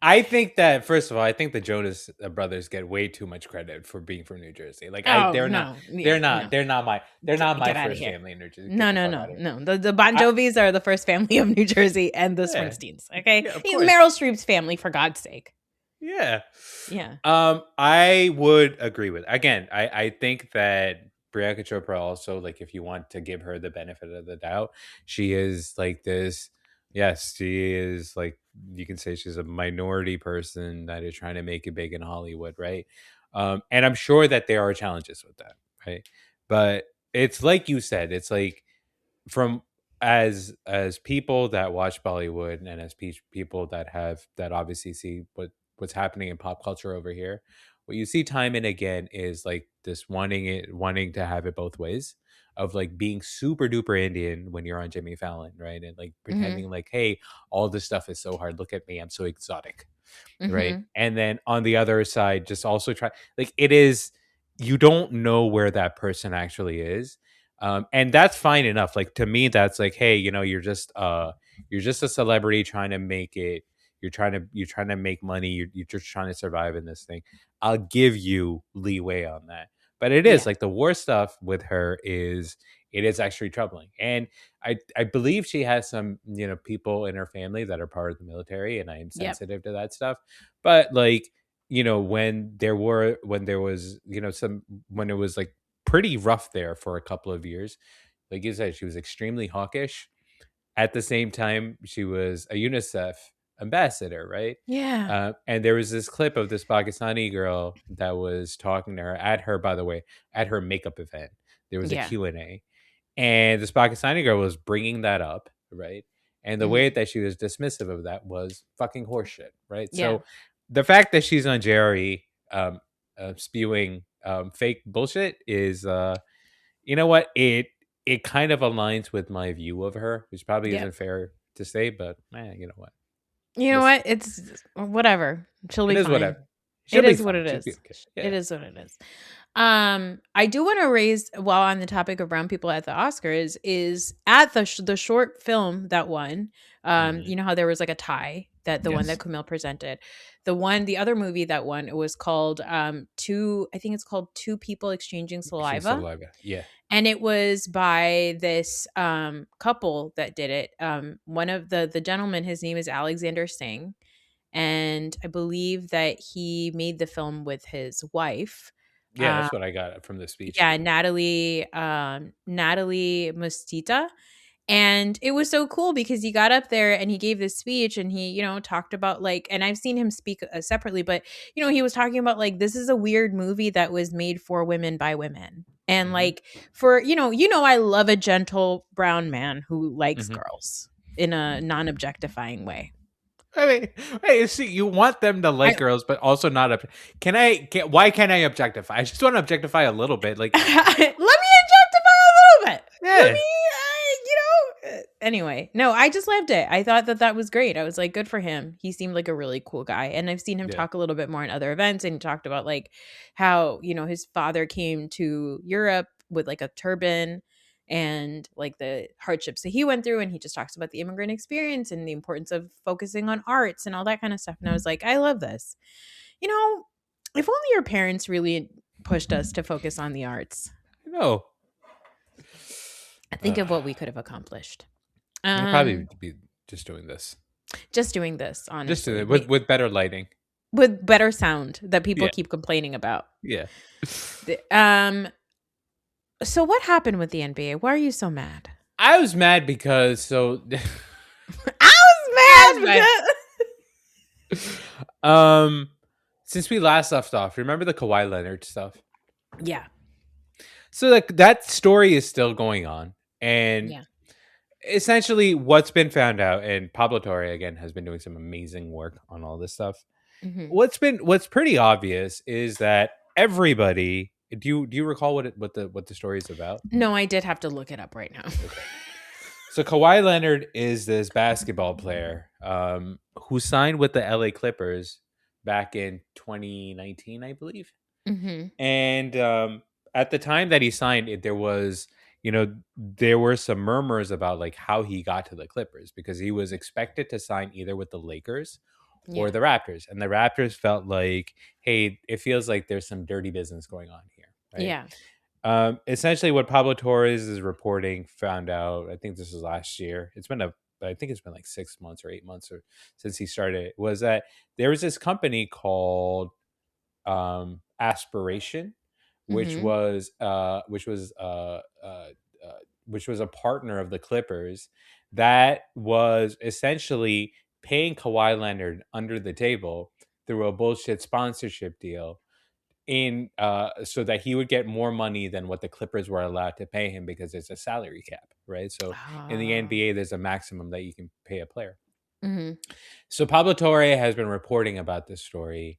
I think that first of all, I think the Jonas brothers get way too much credit for being from New Jersey. Like I, Oh, they're not, no. Yeah, no. they're not my Get out of first here. family in New Jersey. Get No, the no, fuck no, out of here. no. The Bon I, Jovis are the first family of New Jersey and the yeah, Springsteens. Okay, yeah, of he's course, Meryl Streep's family, for God's sake. yeah. Yeah. I would agree with. Again, I think that Priyanka Chopra also, like, if you want to give her the benefit of the doubt, she is like this. Yes, she is like, you can say she's a minority person that is trying to make it big in Hollywood, right? And I'm sure that there are challenges with that, right? But it's like you said, it's like from as people that watch Bollywood and as people that have that obviously see what's happening in pop culture over here, what you see time and again is like this wanting to have it both ways of like being super duper Indian when you're on Jimmy Fallon, right? And like Mm-hmm. pretending like, hey, all this stuff is so hard. Look at me, I'm so exotic, right? Mm-hmm. And then on the other side, just also try like it is you don't know where that person actually is. And that's fine enough. Like to me, that's like, hey, you're just a celebrity trying to make it. You're trying to make money. You're just trying to survive in this thing. I'll give you leeway on that. But it is Yeah. like the war stuff with her is it is actually troubling. And I believe she has some, people in her family that are part of the military, and I am Yep. sensitive to that stuff. But like, when there was, some when it was like pretty rough there for a couple of years, like you said, she was extremely hawkish. At the same time, she was a UNICEF ambassador, right? Yeah. And there was this clip of this Pakistani girl that was talking to her by the way, at her makeup event. There was a Yeah. Q&A, and this Pakistani girl was bringing that up, right? And the way Mm-hmm. that she was dismissive of that was fucking horseshit, right? Yeah. So the fact that she's on Jerry spewing fake bullshit is, you know what? It kind of aligns with my view of her, which probably Yep. isn't fair to say, but you know what? You know Listen, what? It's whatever. She'll it be is fine. whatever. She'll It be is what fine. it She'll be is. okay. It Yeah. is what it is. I do want to raise, while on the topic of brown people at the Oscars, is at the short film that won. Hmm. You know how there was like a tie, that the one that Yes. Kumail presented, the other movie that won, it was called two. I think it's called Two People Exchanging She's Saliva, saliva. Yeah. and it was by this couple that did it. One of the gentlemen, his name is Alexander Singh, and I believe that he made the film with his wife. Yeah, Um, that's what I got from the speech yeah, too. Natalie Mustita. And it was so cool because he got up there and he gave this speech, and he, talked about like, and I've seen him speak separately, but he was talking about like, this is a weird movie that was made for women by women. And Hmm. like, for, I love a gentle brown man who likes Hmm. girls in a non-objectifying way. I mean, hey, see, you want them to I like girls, but also not. Why can't I objectify? I just want to objectify a little bit. Like, let me objectify a little bit. Let yeah, me, anyway, no, I just loved it. I thought that was great. I was like, good for him. He seemed like a really cool guy. And I've seen him yeah. talk a little bit more in other events. And he talked about like how, his father came to Europe with like a turban and like the hardships that he went through. And he just talks about the immigrant experience and the importance of focusing on arts and all that kind of stuff. And I was like, I love this. You know, if only your parents really pushed us to focus on the arts. No. Think of what we could have accomplished. I'd probably be just doing this. Just doing this, Just doing honestly, it with better lighting. with better sound that people Yeah. keep complaining about. Yeah. So what happened with the NBA? Why are you so mad? I was mad because I was mad because since we last left off, remember the Kawhi Leonard stuff? yeah. So like that story is still going on, and Yeah. essentially what's been found out, and Pablo Torre again has been doing some amazing work on all this stuff. Mm-hmm. What's pretty obvious is that everybody. Do you recall what the story is about? No, I did have to look it up right now. Okay. So Kawhi Leonard is this basketball player who signed with the LA Clippers back in 2019, I believe. Mm-hmm. And at the time that he signed it, there was, there were some murmurs about like how he got to the Clippers because he was expected to sign either with the Lakers or Yeah. the Raptors. And the Raptors felt like, hey, it feels like there's some dirty business going on here, right? Yeah. Essentially, what Pablo Torres is reporting found out. I think this was last year. I think it's been like 6 months or 8 months since he started. Was that there was this company called Aspiration, which Mm-hmm. was which was a partner of the Clippers that was essentially paying Kawhi Leonard under the table through a bullshit sponsorship deal in so that he would get more money than what the Clippers were allowed to pay him because there's a salary cap, right? So in the Oh. NBA, there's a maximum that you can pay a player. Mm-hmm. So Pablo Torre has been reporting about this story,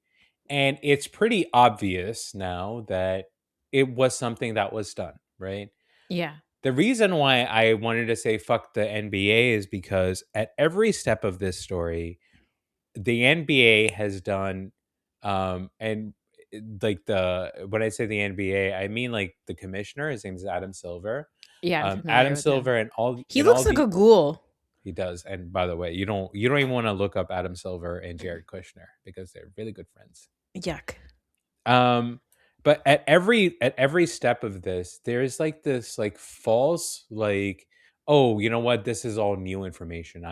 and it's pretty obvious now that it was something that was done, right? Yeah. The reason why I wanted to say fuck the NBA is because at every step of this story, the NBA has done, and like when I say the NBA, I mean like the commissioner. His name is Adam Silver. Yeah, I'm familiar Adam with him. Silver He looks like the a ghoul. he does. And by the way, you don't even want to look up Adam Silver and Jared Kushner because they're really good friends. Yuck. But at every step of this, there's like this like false like, oh, you know what, this is all new information.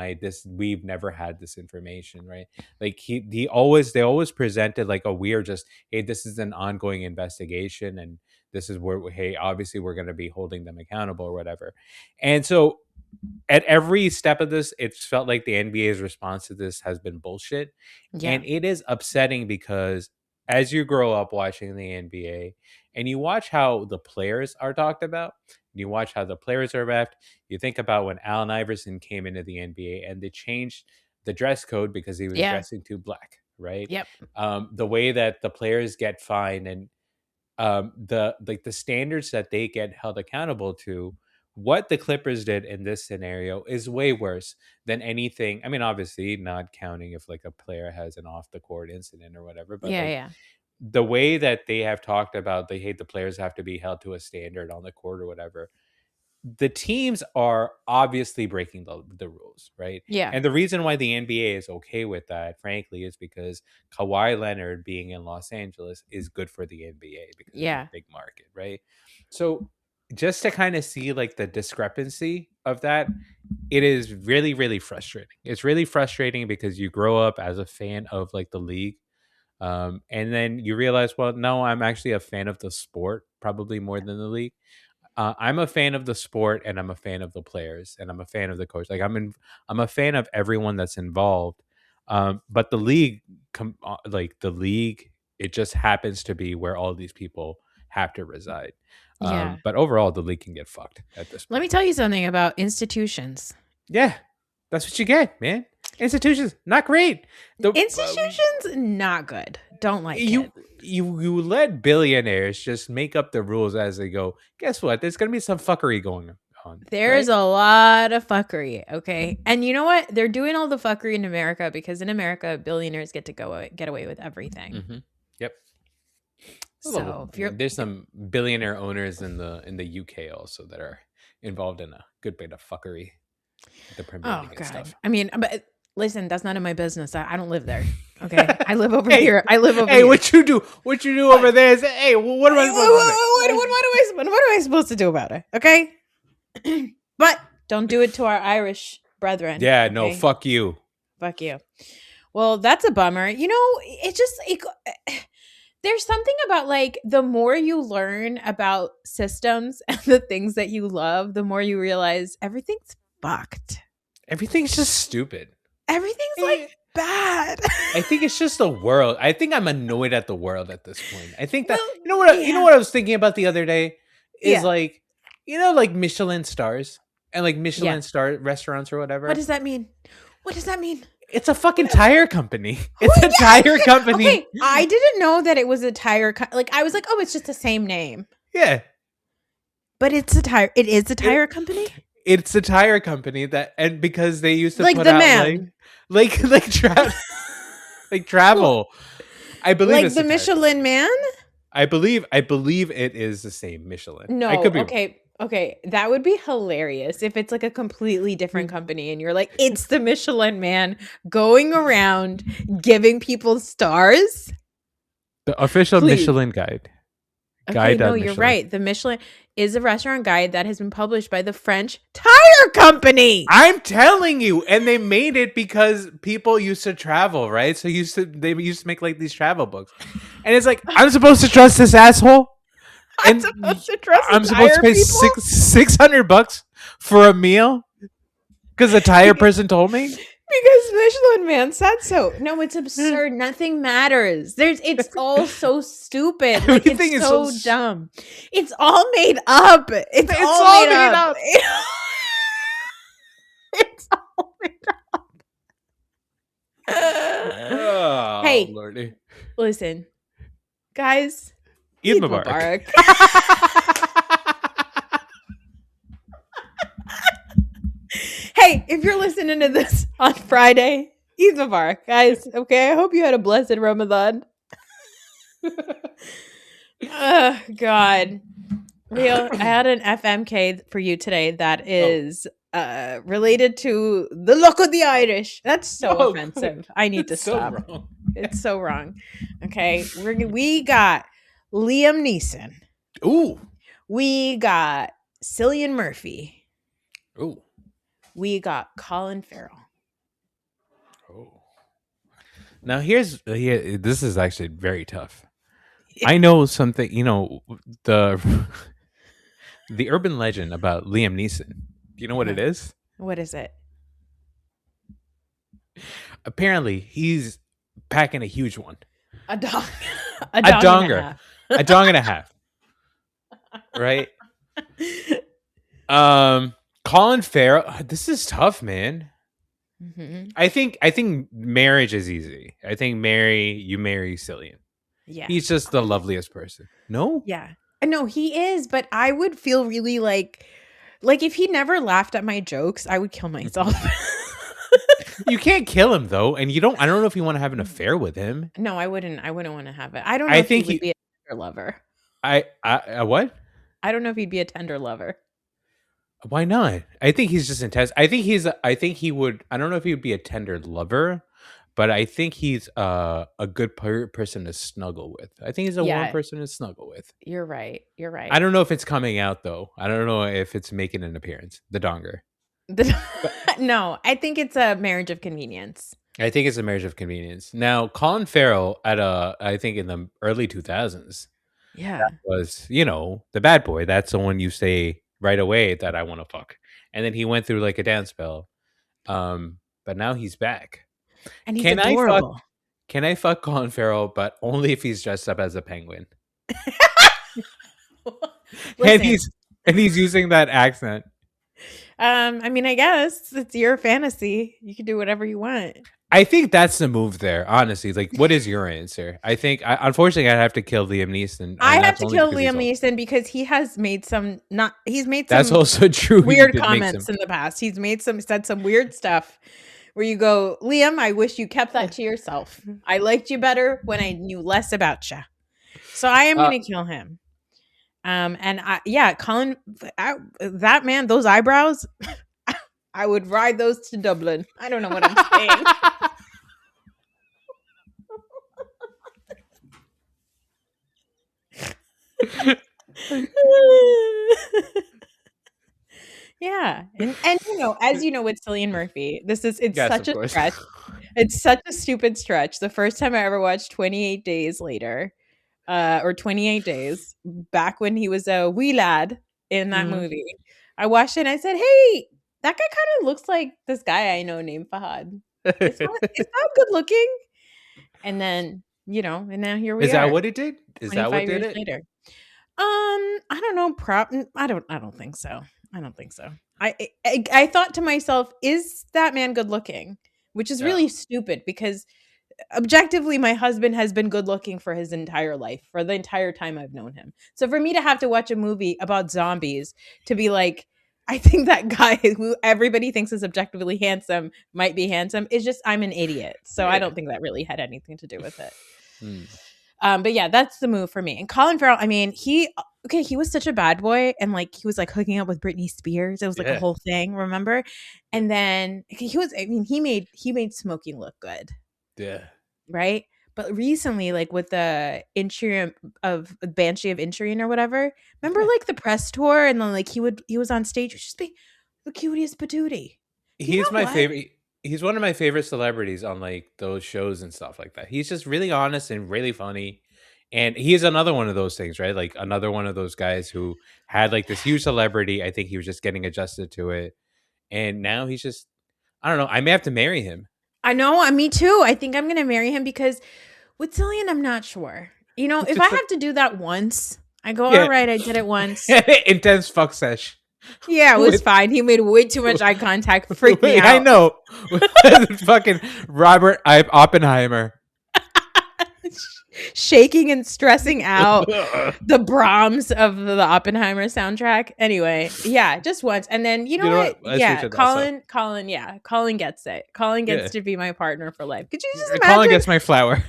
We've never had this information, right? Like they always presented like, oh, we are just, hey, this is an ongoing investigation, and this is where, hey, obviously we're going to be holding them accountable or whatever. And so at every step of this, it's felt like the NBA's response to this has been bullshit. Yeah. And it is upsetting because as you grow up watching the NBA and you watch how the players are talked about, you watch how the players are reffed, you think about when Allen Iverson came into the NBA and they changed the dress code because he was Yeah. dressing too black, right? Yep. The way that the players get fined and the standards that they get held accountable to, what the Clippers did in this scenario is way worse than anything. I mean, obviously not counting if like a player has an off the court incident or whatever, but Yeah, like yeah. the way that they have talked about, they hate the players have to be held to a standard on the court or whatever. The teams are obviously breaking the rules, right? Yeah. And the reason why the NBA is okay with that, frankly, is because Kawhi Leonard being in Los Angeles is good for the NBA because it's a Yeah. big market, right? So just to kind of see like the discrepancy of that, it is really, really frustrating. It's really frustrating because you grow up as a fan of like the league. And then you realize, well, no, I'm actually a fan of the sport, probably more than the league. I'm a fan of the sport, and I'm a fan of the players, and I'm a fan of the coach. Like I'm a fan of everyone that's involved. But the league, the league, it just happens to be where all these people have to reside. Yeah. But overall, the league can get fucked at this Let me point. tell you something about institutions. Yeah, that's what you get, man. Institutions not great. Institutions not good. Don't like You it. you let billionaires just make up the rules as they go. Guess what? There's gonna be some fuckery going on. There's Right? a lot of fuckery, okay? And you know what? They're doing all the fuckery in America because in America, billionaires get to get away with everything. Mm-hmm. Yep. So if you're There's some billionaire owners in the UK also that are involved in a good bit of fucking the Premier oh League and god, stuff. I mean, but Listen, that's none of my business. I don't live there. Okay, I live over Hey, here. I live over hey, here. what you do? What you do What? over there? Is, hey, what am I Hey, supposed to say? what am I supposed to do about it? Okay, but don't do it to our Irish brethren. Yeah, no, Okay, fuck you. fuck you. Well, that's a bummer. You know, there's something about like the more you learn about systems and the things that you love, the more you realize everything's fucked. Everything's just stupid. Everything's like Eh, bad. I think it's just the world. I think I'm annoyed at the world at this point. I think that Well, you know yeah. what I was thinking about the other day is Yeah. like like Michelin stars and like Yeah. Michelin star restaurants or What whatever. does that mean? What does that mean? It's a fucking What tire company. Who It's a yeah, tire company. okay, I didn't know that it was a tire like, I was like, "Oh, it's just the same name." Yeah. But it is a It, tire company? it's a tire company that and because they used to Like put the out man. like Well, travel. I believe like it's the a tire Michelin company. Man? I believe it is the same Michelin. I No, could be wrong. okay, okay, that would be hilarious if it's like a completely different company and you're like, "It's the Michelin Man going around giving people stars?" The official Please. Michelin guide. Okay, no, you're Guide.Michelin. right. The Michelin is a restaurant guide that has been published by the French Tire Company. I'm telling you, and they made it because people used to travel, right? So they used to make like these travel books, and it's like I'm supposed to trust this asshole, I'm and supposed to trust the I'm supposed to tire pay people? $600 for a meal because the tire person told me. Because Michelin Man said so. No, it's absurd. Nothing matters. It's all so stupid. Like Everything it's is so dumb. It's all made up. It's all made up. It's all made up. Oh, Hey, lordy. listen, guys. Eid Eid Mubarak. Mubarak. Hey, if you're listening to this on Friday, Eid Mubarak, guys. Okay, I hope you had a blessed Ramadan. Oh, God. Raheel, I had an FMK for you today that is related to the look of the Irish. That's so offensive. I need to stop. Wrong. It's so wrong. Okay, we got Liam Neeson. Ooh. We got Cillian Murphy. Ooh. We got Colin Farrell. Oh. Now this is actually very tough. I know something, the the urban legend about Liam Neeson. Do you know what it is? What is it? Apparently, he's packing a huge one. A dog. A a dong and a donger. half. A dong and a half. Right? Colin Farrell, this is tough, man. Mm-hmm. I think marriage is easy. I think you marry Cillian. Yeah. He's just the loveliest person. No? Yeah. No, he is, but I would feel really like if he never laughed at my jokes, I would kill myself. You can't kill him though, and I don't know if you want to have an affair with him. No, I wouldn't want to have it. I don't know if he would be a tender lover. I what? I don't know if he'd be a tender lover. Why not? I think he's just intense. I think he would. I don't know if he would be a tender lover, but I think he's a good person to snuggle with. I think he's a warm person to snuggle with. You're right. I don't know if it's coming out though. I don't know if it's making an appearance. The donger. No, I think it's a marriage of convenience. I think it's a marriage of convenience. Now, Colin Farrell I think in the early 2000s. Yeah. That was, the bad boy. That's the one you say right away that I want to fuck. And then he went through like a dance spell. But now he's back. And he's adorable. Can I fuck Colin Farrell, but only if he's dressed up as a penguin? and he's using that accent. I mean, I guess it's your fantasy. You can do whatever you want. I think that's the move there, honestly. Like, what is your answer? I think, unfortunately, I'd have to kill Liam Neeson. I have to kill Liam Neeson because he has made some That's also true. Weird comments in the past. He's said some weird stuff where you go, Liam, I wish you kept that to yourself. I liked you better when I knew less about you. So I am going to kill him. Colin, that man, those eyebrows, I would ride those to Dublin. I don't know what I'm saying. Yeah, and as you know, with Cillian Murphy, it's Yes, such of a course. stretch. It's such a stupid stretch. The first time I ever watched 28 Days Later, or 28 Days, back when he was a wee lad in that Mhm. movie, I watched it and I said, "Hey, that guy kind of looks like this guy I know named Fahad. Is that good looking?" And then, and now here we Is that are, what it did? Is that what 25 did years it? later. I don't know. I don't think so. I don't think so. I thought to myself, is that man good looking? Which is Oh. really stupid because objectively, my husband has been good looking for his entire life, for the entire time I've known him. So for me to have to watch a movie about zombies to be like, I think that guy who everybody thinks is objectively handsome might be handsome, is just, I'm an idiot. So I Yeah. don't think that really had anything to do with it. Mm. But yeah, that's the move for me. And Colin Farrell, I mean, he was such a bad boy, and like he was like hooking up with Britney Spears. It was like a Yeah. whole thing, remember? Yeah. And then I mean, he made smoking look good, Yeah. right? But recently, like with the Inchurium of Banshee of Inchurin or whatever, remember Yeah. like the press tour, and then like he was on stage, just being the cutest patootie. You He's know my what? favorite. He's one of my favorite celebrities on like those shows and stuff like that. He's just really honest and really funny. And he is another one of those things, right? Like another one of those guys who had like this huge celebrity. I think he was just getting adjusted to it. And now he's just, I don't know. I may have to marry him. I know, me too. I think I'm gonna marry him because with Cillian, I'm not sure. He's If I just like, have to do that once, I go, all yeah, right, I did it once. intense fuck sesh Yeah, it was with, fine. He made way too much eye contact, freaked me I out. know, with fucking Robert Oppenheimer. Shaking and stressing out the Brahms of the Oppenheimer soundtrack. Anyway, yeah, just once. And then you know You know what? what? Let's reach Yeah, out that. So Colin, Colin gets it. Colin yeah, gets to be my partner for life. Could you just Colin imagine? gets my flower.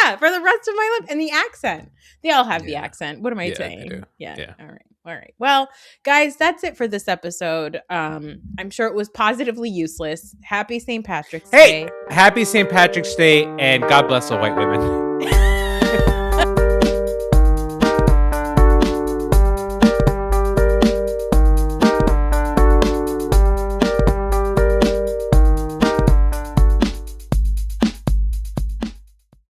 Yeah, for the rest of my life. And the accent. They all have the Yeah, accent. What am I yeah, they do. saying? Yeah. Yeah. All right. All right. Well, guys, that's it for this episode. I'm sure it was positively useless. Happy St. Patrick's Hey, Day. happy St. Patrick's Day and God bless the white women.